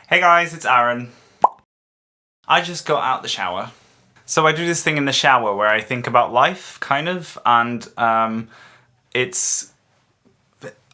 Hey guys, it's Aaron. I just got out the shower. So I do this thing in the shower where I think about life, kind of, and I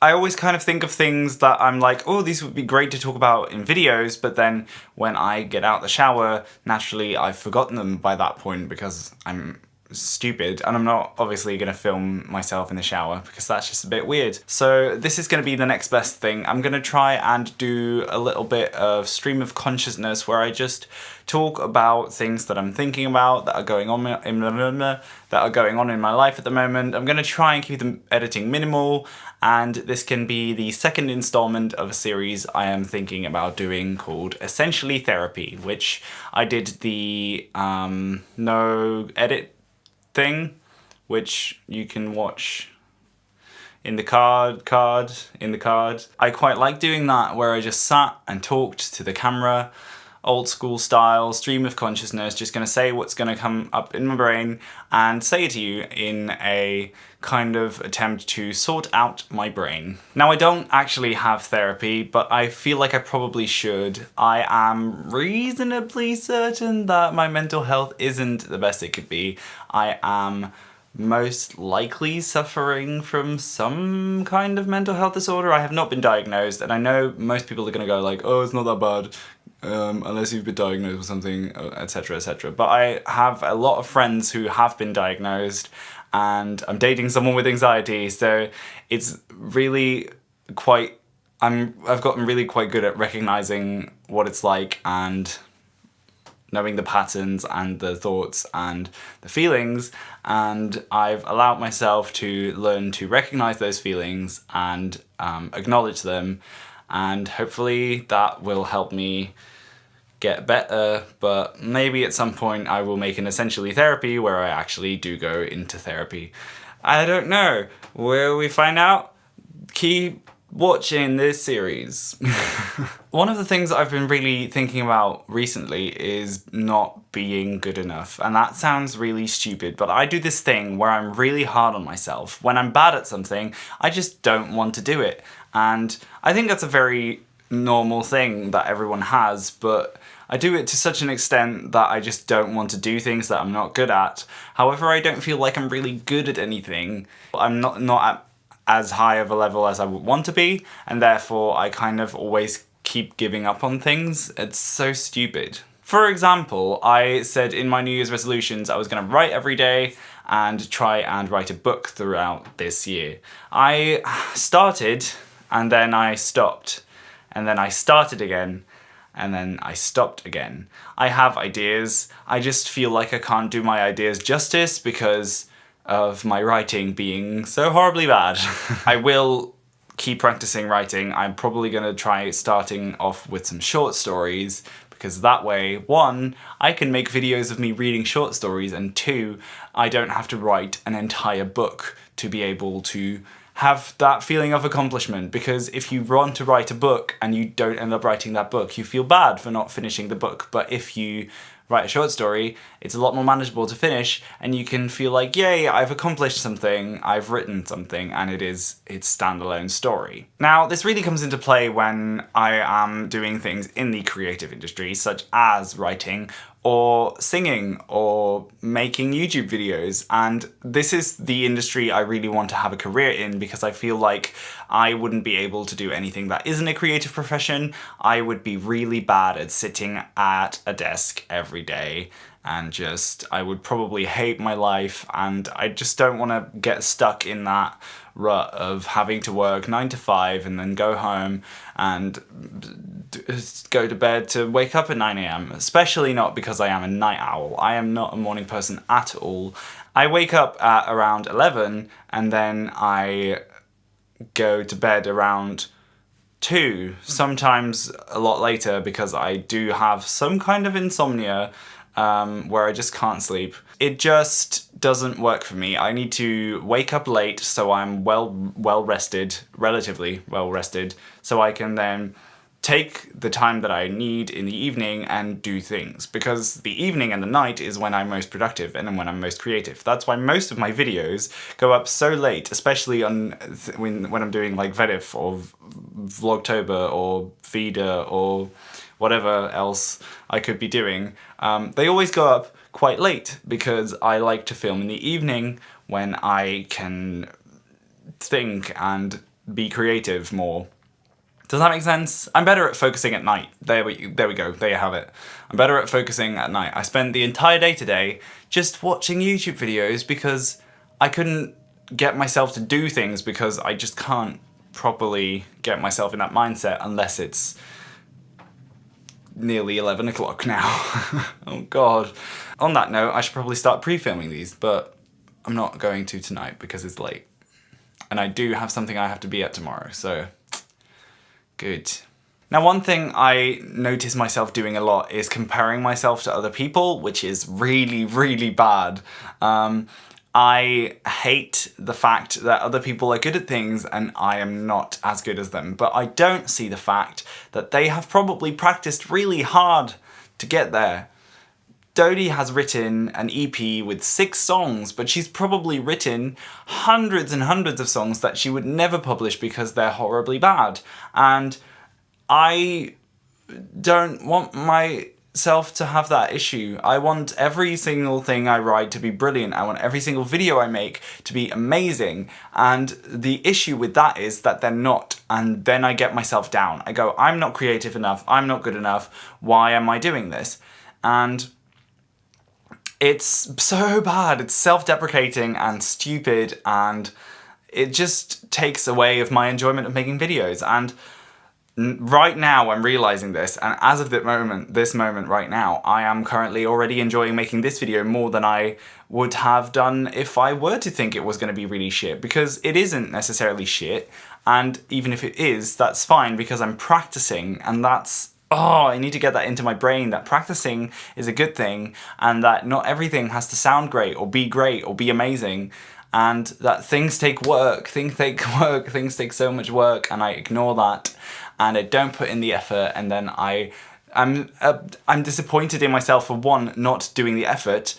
always kind of think of things that I'm like, oh, these would be great to talk about in videos, but then when I get out the shower, naturally I've forgotten them by that point because I'm stupid, and I'm not obviously going to film myself in the shower because that's just a bit weird. So this is going to be the next best thing. I'm going to try and do a little bit of stream of consciousness where I just talk about things that I'm thinking about that are going on in my life at the moment. I'm going to try and keep the editing minimal, and this can be the second installment of a series I am thinking about doing called Essentially Therapy, which I did the no edit thing, which you can watch in the card. I quite like doing that, where I just sat and talked to the camera, old school style, stream of consciousness, just gonna say what's gonna come up in my brain and say it to you in a kind of attempt to sort out my brain. Now, I don't actually have therapy, but I feel like I probably should. I am reasonably certain that my mental health isn't the best it could be. I am most likely suffering from some kind of mental health disorder. I have not been diagnosed, and I know most people are gonna go like, oh, it's not that bad. Unless you've been diagnosed with something, etc, etc. But I have a lot of friends who have been diagnosed, and I'm dating someone with anxiety, so it's really quite, I've gotten really quite good at recognizing what it's like and knowing the patterns and the thoughts and the feelings, and I've allowed myself to learn to recognize those feelings and acknowledge them, and hopefully that will help me get better. But maybe at some point I will make an Essentially Therapy where I actually do go into therapy. I don't know. Will we find out? Keep watching this series. One of the things I've been really thinking about recently is not being good enough, and that sounds really stupid, but I do this thing where I'm really hard on myself. When I'm bad at something, I just don't want to do it, and I think that's a very normal thing that everyone has, but I do it to such an extent that I just don't want to do things that I'm not good at. However, I don't feel like I'm really good at anything. I'm not at as high of a level as I would want to be, and therefore I kind of always keep giving up on things. It's so stupid. For example, I said in my New Year's resolutions I was going to write every day and try and write a book throughout this year. I started, and then I stopped, and then I started again, and then I stopped again. I have ideas, I just feel like I can't do my ideas justice because of my writing being so horribly bad. I will keep practicing writing. I'm probably going to try starting off with some short stories, because that way, one, I can make videos of me reading short stories, and two, I don't have to write an entire book to be able to have that feeling of accomplishment. Because if you want to write a book and you don't end up writing that book, you feel bad for not finishing the book. But if you write a short story, it's a lot more manageable to finish, and you can feel like, yay, I've accomplished something, I've written something, and it's standalone story. Now, this really comes into play when I am doing things in the creative industry, such as writing or singing or making YouTube videos, and this is the industry I really want to have a career in, because I feel like I wouldn't be able to do anything that isn't a creative profession. I would be really bad at sitting at a desk every day, and I would probably hate my life, and I just don't want to get stuck in that rut of having to work 9 to 5 and then go home and go to bed to wake up at 9 a.m, especially not because I am a night owl. I am not a morning person at all. I wake up at around 11, and then I go to bed around 2, sometimes a lot later, because I do have some kind of insomnia where I just can't sleep. It just doesn't work for me. I need to wake up late so I'm well rested, relatively well rested, so I can then take the time that I need in the evening and do things, because the evening and the night is when I'm most productive and when I'm most creative. That's why most of my videos go up so late, especially on when I'm doing like Vedif or Vlogtober or Vida or whatever else I could be doing, they always go up quite late because I like to film in the evening when I can think and be creative more. Does that make sense? I'm better at focusing at night. There we go. There you have it. I'm better at focusing at night. I spent the entire day today just watching YouTube videos because I couldn't get myself to do things because I just can't properly get myself in that mindset unless it's nearly 11 o'clock now. Oh god. On that note, I should probably start pre-filming these, but I'm not going to tonight because it's late. And I do have something I have to be at tomorrow, so good. Now, one thing I notice myself doing a lot is comparing myself to other people, which is really, really bad. I hate the fact that other people are good at things and I am not as good as them, but I don't see the fact that they have probably practiced really hard to get there. Dodie has written an EP with 6 songs, but she's probably written hundreds and hundreds of songs that she would never publish because they're horribly bad. And I don't want myself to have that issue. I want every single thing I write to be brilliant. I want every single video I make to be amazing. And the issue with that is that they're not. And then I get myself down. I go, I'm not creative enough. I'm not good enough. Why am I doing this? And it's so bad. It's self-deprecating and stupid, and it just takes away of my enjoyment of making videos. And right now I'm realizing this, and as of this moment right now, I am currently already enjoying making this video more than I would have done if I were to think it was going to be really shit, because it isn't necessarily shit, and even if it is, that's fine because I'm practicing, and that's I need to get that into my brain, that practicing is a good thing and that not everything has to sound great or be amazing, and that things take work, things take so much work, and I ignore that and I don't put in the effort, and then I'm disappointed in myself for one, not doing the effort,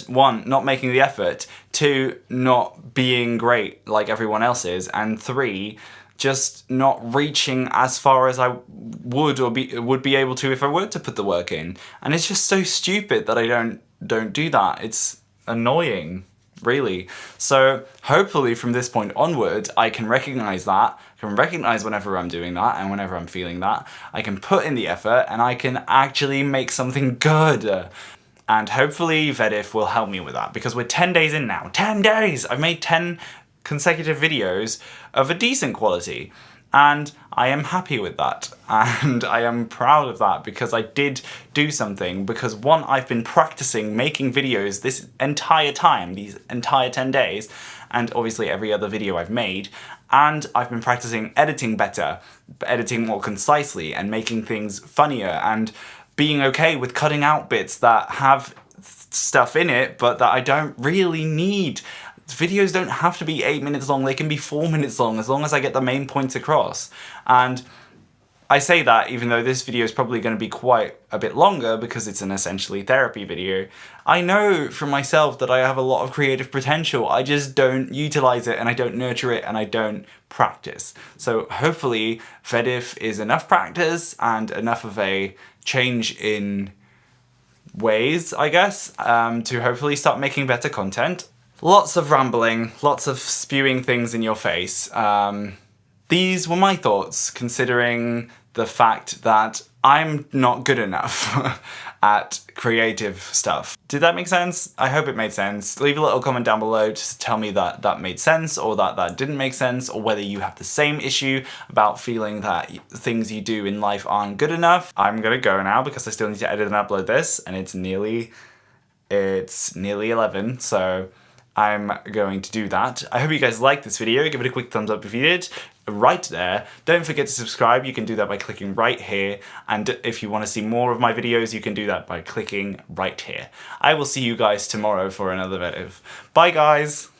one, not making the effort, two, not being great like everyone else is, and three, just not reaching as far as I would be able to if I were to put the work in. And it's just so stupid that I don't do that. It's annoying, really. So hopefully from this point onward, I can recognize that, whenever I'm doing that and whenever I'm feeling that, I can put in the effort and I can actually make something good. And hopefully Vedif will help me with that, because we're 10 days in now. 10 days! I've made 10 consecutive videos of a decent quality, and I am happy with that, and I am proud of that because I did do something, because one, I've been practicing making videos this entire time, these entire 10 days, and obviously every other video I've made, and I've been practicing editing better, editing more concisely and making things funnier, and being okay with cutting out bits that have stuff in it but that I don't really need. Videos don't have to be 8 minutes long, they can be 4 minutes long, as long as I get the main points across. And I say that even though this video is probably going to be quite a bit longer because it's an essentially therapy video. I know from myself that I have a lot of creative potential, I just don't utilize it and I don't nurture it and I don't practice. So hopefully Vedif is enough practice and enough of a change in ways, I guess, to hopefully start making better content. Lots of rambling, lots of spewing things in your face. These were my thoughts, considering the fact that I'm not good enough at creative stuff. Did that make sense? I hope it made sense. Leave a little comment down below to tell me that that made sense, or that didn't make sense, or whether you have the same issue about feeling that things you do in life aren't good enough. I'm gonna go now because I still need to edit and upload this, and it's nearly 11, so I'm going to do that. I hope you guys liked this video. Give it a quick thumbs up if you did. Right there. Don't forget to subscribe. You can do that by clicking right here. And if you want to see more of my videos, you can do that by clicking right here. I will see you guys tomorrow for another video. Bye guys!